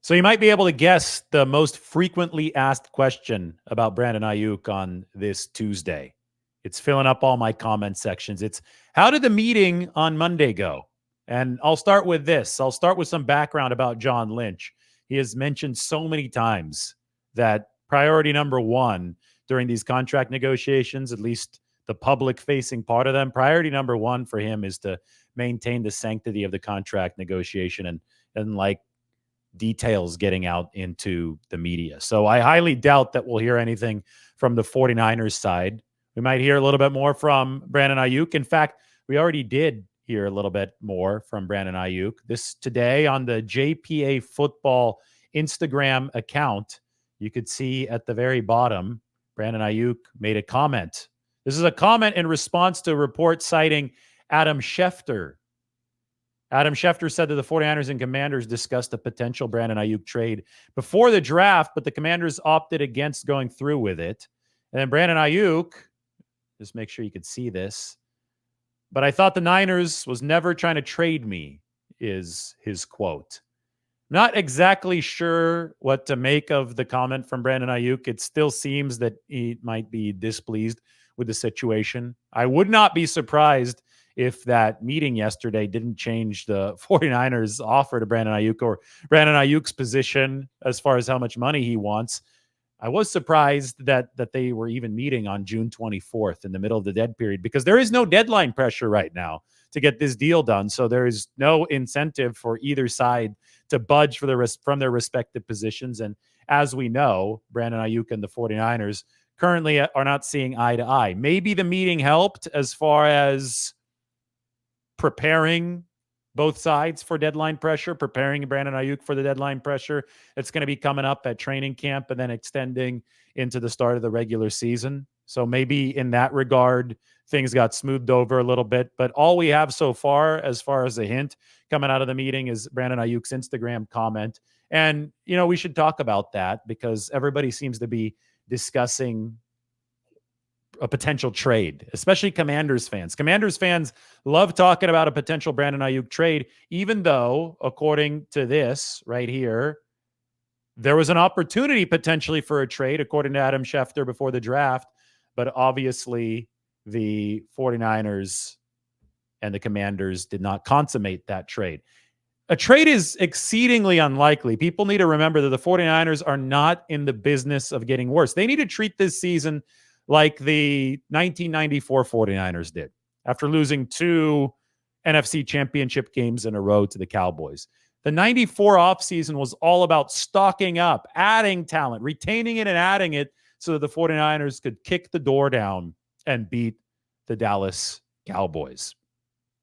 So you might be able to guess the most frequently asked question about Brandon Aiyuk on this Tuesday. It's filling up all my comment sections. It's how did the meeting on Monday go? And I'll start with this. I'll start with some background about John Lynch. He has mentioned so many times that priority number one during these contract negotiations, at least the public facing part of them, priority number one for him is to maintain the sanctity of the contract negotiation and like details getting out into the media. So I highly doubt that we'll hear anything from the 49ers side. We might hear a little bit more from Brandon Aiyuk. In fact, we already did hear a little bit more from Brandon Aiyuk. This today on the JPA Football Instagram account, you could see at the very bottom, Brandon Aiyuk made a comment. This is a comment in response to a report citing Adam Schefter. Adam Schefter said that the 49ers and Commanders discussed a potential Brandon Aiyuk trade before the draft, but the Commanders opted against going through with it. And then Brandon Aiyuk, just make sure you could see this, but I thought the Niners was never trying to trade me, is his quote. Not exactly sure what to make of the comment from Brandon Aiyuk. It still seems that he might be displeased with the situation. I would not be surprised if that meeting yesterday didn't change the 49ers offer to Brandon Aiyuk or Brandon Ayuk's position as far as how much money he wants. I was surprised that they were even meeting on June 24th in the middle of the dead period because there is no deadline pressure right now to get this deal done. So there is no incentive for either side to budge from their respective positions. And as we know, Brandon Aiyuk and the 49ers currently are not seeing eye to eye. Maybe the meeting helped as far as preparing both sides for deadline pressure, preparing Brandon Aiyuk for the deadline pressure. It's going to be coming up at training camp and then extending into the start of the regular season. So maybe in that regard, things got smoothed over a little bit. But all we have so far as a hint coming out of the meeting is Brandon Ayuk's Instagram comment. And, we should talk about that because everybody seems to be discussing a potential trade, especially Commanders fans. Commanders fans love talking about a potential Brandon Aiyuk trade, even though, according to this right here, there was an opportunity potentially for a trade, according to Adam Schefter before the draft. But obviously, the 49ers and the Commanders did not consummate that trade. A trade is exceedingly unlikely. People need to remember that the 49ers are not in the business of getting worse. They need to treat this season like the 1994 49ers did after losing 2 NFC championship games in a row to the Cowboys. The 94 offseason was all about stocking up, adding talent, retaining it and adding it so that the 49ers could kick the door down and beat the Dallas Cowboys.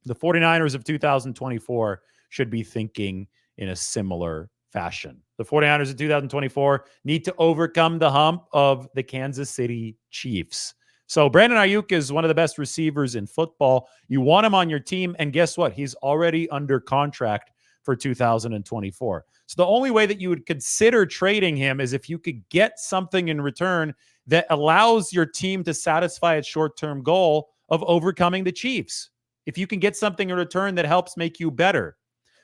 The 49ers of 2024 should be thinking in a similar fashion. The 49ers in 2024 need to overcome the hump of the Kansas City Chiefs. So Brandon Aiyuk is one of the best receivers in football. You want him on your team, and guess what? He's already under contract for 2024. So the only way that you would consider trading him is if you could get something in return that allows your team to satisfy its short-term goal of overcoming the Chiefs. If you can get something in return that helps make you better.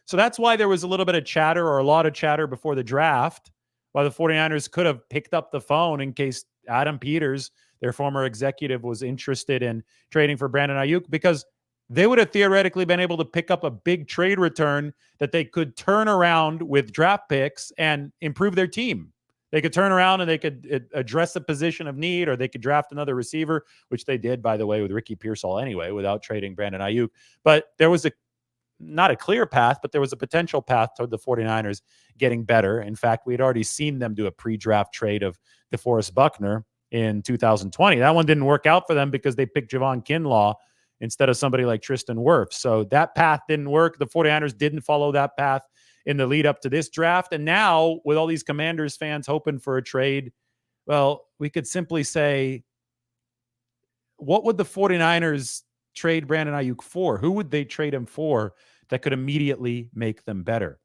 So that's why there was a little bit of chatter or a lot of chatter before the draft, why the 49ers could have picked up the phone in case Adam Peters, their former executive, was interested in trading for Brandon Aiyuk, because they would have theoretically been able to pick up a big trade return that they could turn around with draft picks and improve their team. They could turn around and they could address a position of need, or they could draft another receiver, which they did, by the way, with Ricky Pearsall anyway, without trading Brandon Aiyuk. But there was not a clear path, but there was a potential path toward the 49ers getting better. In fact, we had already seen them do a pre-draft trade of DeForest Buckner in 2020. That one didn't work out for them because they picked Javon Kinlaw instead of somebody like Tristan Wirfs. So that path didn't work. The 49ers didn't follow that path in the lead up to this draft. And now, with all these Commanders fans hoping for a trade, well, we could simply say, what would the 49ers trade Brandon Aiyuk for? Who would they trade him for that could immediately make them better?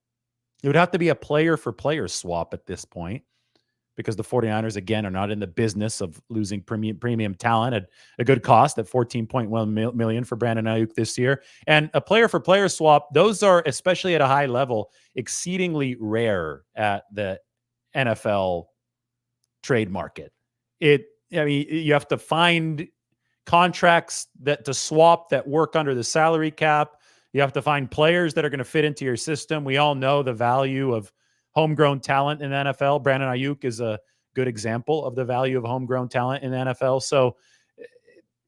It would have to be a player for player swap at this point. because the 49ers, again, are not in the business of losing premium talent at a good cost at $14.1 million for Brandon Aiyuk this year. And a player-for-player swap, those are, especially at a high level, exceedingly rare at the NFL trade market. You have to find contracts that to swap that work under the salary cap. You have to find players that are going to fit into your system. We all know the value of homegrown talent in the NFL. Brandon Aiyuk is a good example of the value of homegrown talent in the NFL. So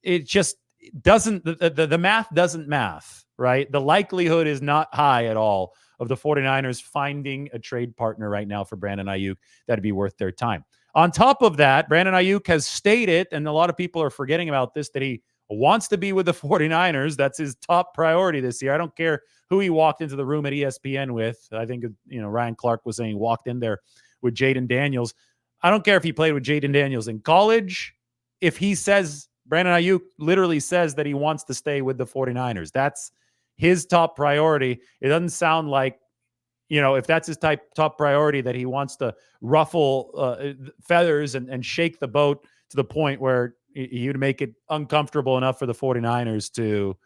it just doesn't, the math doesn't math, right? The likelihood is not high at all of the 49ers finding a trade partner right now for Brandon Aiyuk that'd be worth their time. On top of that, Brandon Aiyuk has stated, and a lot of people are forgetting about this, that he wants to be with the 49ers. That's his top priority this year. I don't care who he walked into the room at ESPN with. I think, Ryan Clark was saying he walked in there with Jaden Daniels. I don't care if he played with Jaden Daniels in college. If he says, Brandon Aiyuk literally says that he wants to stay with the 49ers, that's his top priority. It doesn't sound like, if that's his top priority, that he wants to ruffle feathers and shake the boat to the point where he would make it uncomfortable enough for the 49ers to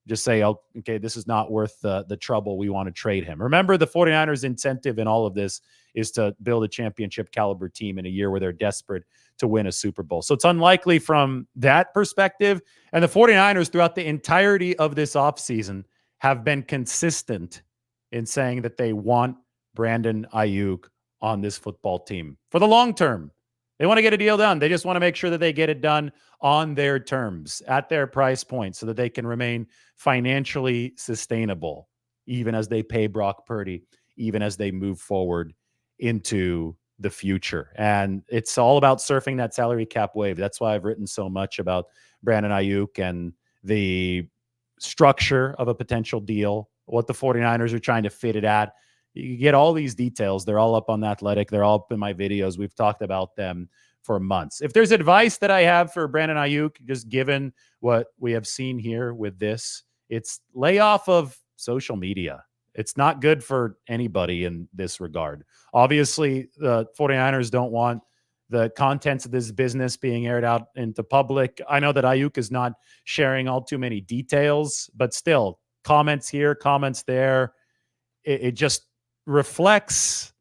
just say, oh, okay, this is not worth the trouble. We want to trade him. Remember, the 49ers' incentive in all of this is to build a championship caliber team in a year where they're desperate to win a Super Bowl. So it's unlikely from that perspective. And the 49ers, throughout the entirety of this offseason, have been consistent in saying that they want Brandon Aiyuk on this football team for the long term. They want to get a deal done. They just want to make sure that they get it done on their terms, at their price point, so that they can remain financially sustainable, even as they pay Brock Purdy, even as they move forward into the future. And it's all about surfing that salary cap wave. That's why I've written so much about Brandon Aiyuk and the structure of a potential deal, what the 49ers are trying to fit it at. You get all these details. They're all up on The Athletic. They're all up in my videos. We've talked about them for months. If there's advice that I have for Brandon Aiyuk, just given what we have seen here with this, it's lay off of social media. It's not good for anybody in this regard. Obviously, the 49ers don't want the contents of this business being aired out into public. I know that Aiyuk is not sharing all too many details, but still, comments here, comments there. It just reflects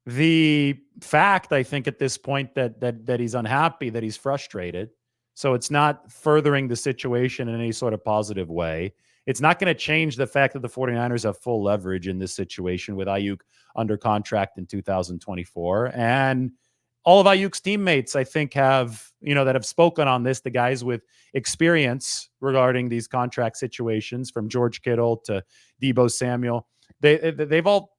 the fact, I think, at this point that he's unhappy, that he's frustrated. So it's not furthering the situation in any sort of positive way. It's not going to change the fact that the 49ers have full leverage in this situation with Aiyuk under contract in 2024. And all of Aiyuk's teammates, I think, have, that have spoken on this, the guys with experience regarding these contract situations, from George Kittle to Deebo Samuel, they've all,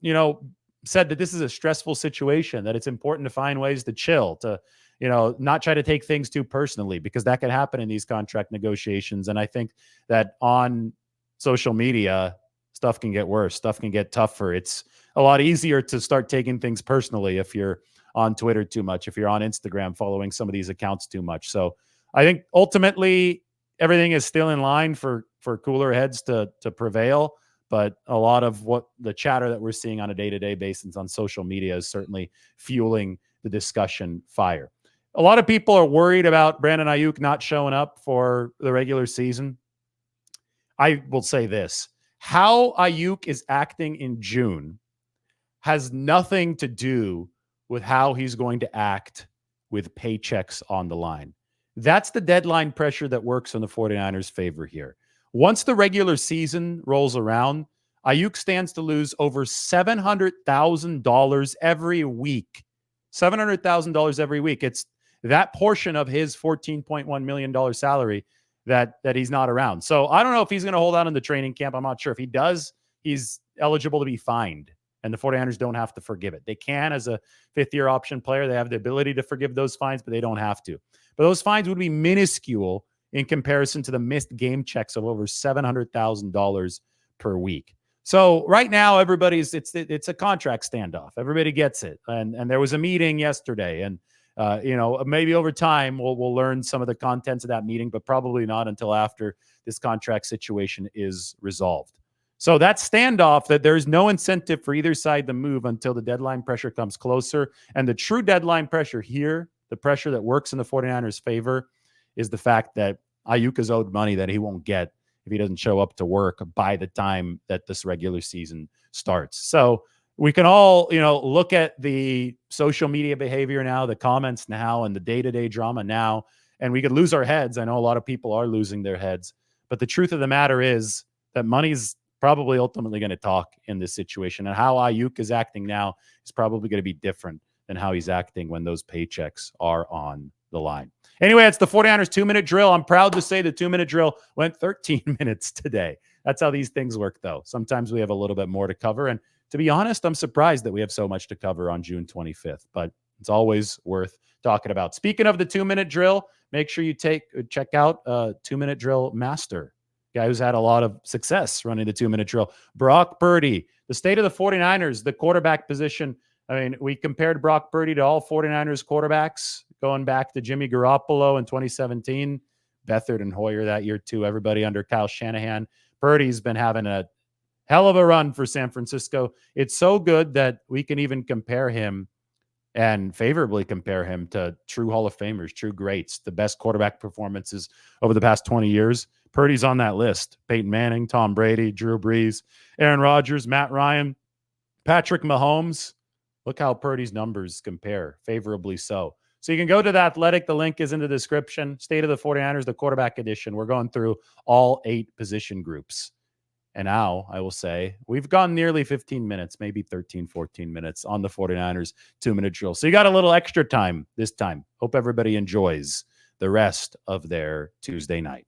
said that this is a stressful situation, that it's important to find ways to chill, to, not try to take things too personally, because that could happen in these contract negotiations. And I think that on social media, stuff can get worse, stuff can get tougher. It's a lot easier to start taking things personally if you're on Twitter too much, if you're on Instagram following some of these accounts too much. So I think ultimately everything is still in line for cooler heads to prevail. But a lot of what the chatter that we're seeing on a day-to-day basis on social media is certainly fueling the discussion fire. A lot of people are worried about Brandon Aiyuk not showing up for the regular season. I will say this: how Aiyuk is acting in June has nothing to do with how he's going to act with paychecks on the line. That's the deadline pressure that works in the 49ers' favor here. Once the regular season rolls around, Aiyuk stands to lose over $700,000 every week. $700,000 every week. It's that portion of his $14.1 million salary that he's not around. So I don't know if he's going to hold out in the training camp. I'm not sure. If he does, he's eligible to be fined, and the 49ers don't have to forgive it. They can, as a fifth-year option player. They have the ability to forgive those fines, but they don't have to. But those fines would be minuscule in comparison to the missed game checks of over $700,000 per week. So right now, it's a contract standoff. Everybody gets it. And there was a meeting yesterday, and maybe over time we'll learn some of the contents of that meeting, but probably not until after this contract situation is resolved. So that standoff, that there's no incentive for either side to move until the deadline pressure comes closer. And the true deadline pressure here, the pressure that works in the 49ers' favor, is the fact that Aiyuk is owed money that he won't get if he doesn't show up to work by the time that this regular season starts. So we can all, look at the social media behavior now, the comments now, and the day-to-day drama now, and we could lose our heads. I know a lot of people are losing their heads, but the truth of the matter is that money's probably ultimately going to talk in this situation. And how Aiyuk is acting now is probably going to be different than how he's acting when those paychecks are on the line. Anyway, it's the 49ers 2-minute drill. I'm proud to say the 2-minute drill went 13 minutes today. That's how these things work, though. Sometimes we have a little bit more to cover. And to be honest, I'm surprised that we have so much to cover on June 25th, but it's always worth talking about. Speaking of the 2-minute drill, make sure you check out 2-minute drill master, guy who's had a lot of success running the 2-minute drill. Brock Purdy, the state of the 49ers, the quarterback position. I mean, we compared Brock Purdy to all 49ers quarterbacks going back to Jimmy Garoppolo in 2017, Beathard and Hoyer that year too, everybody under Kyle Shanahan. Purdy's been having a hell of a run for San Francisco. It's so good that we can even compare him and favorably compare him to true Hall of Famers, true greats, the best quarterback performances over the past 20 years. Purdy's on that list. Peyton Manning, Tom Brady, Drew Brees, Aaron Rodgers, Matt Ryan, Patrick Mahomes. Look how Purdy's numbers compare, favorably so. So you can go to The Athletic. The link is in the description. State of the 49ers, the quarterback edition. We're going through all 8 position groups. And now I will say we've gone nearly 15 minutes, maybe 13, 14 minutes on the 49ers 2-minute drill. So you got a little extra time this time. Hope everybody enjoys the rest of their Tuesday night.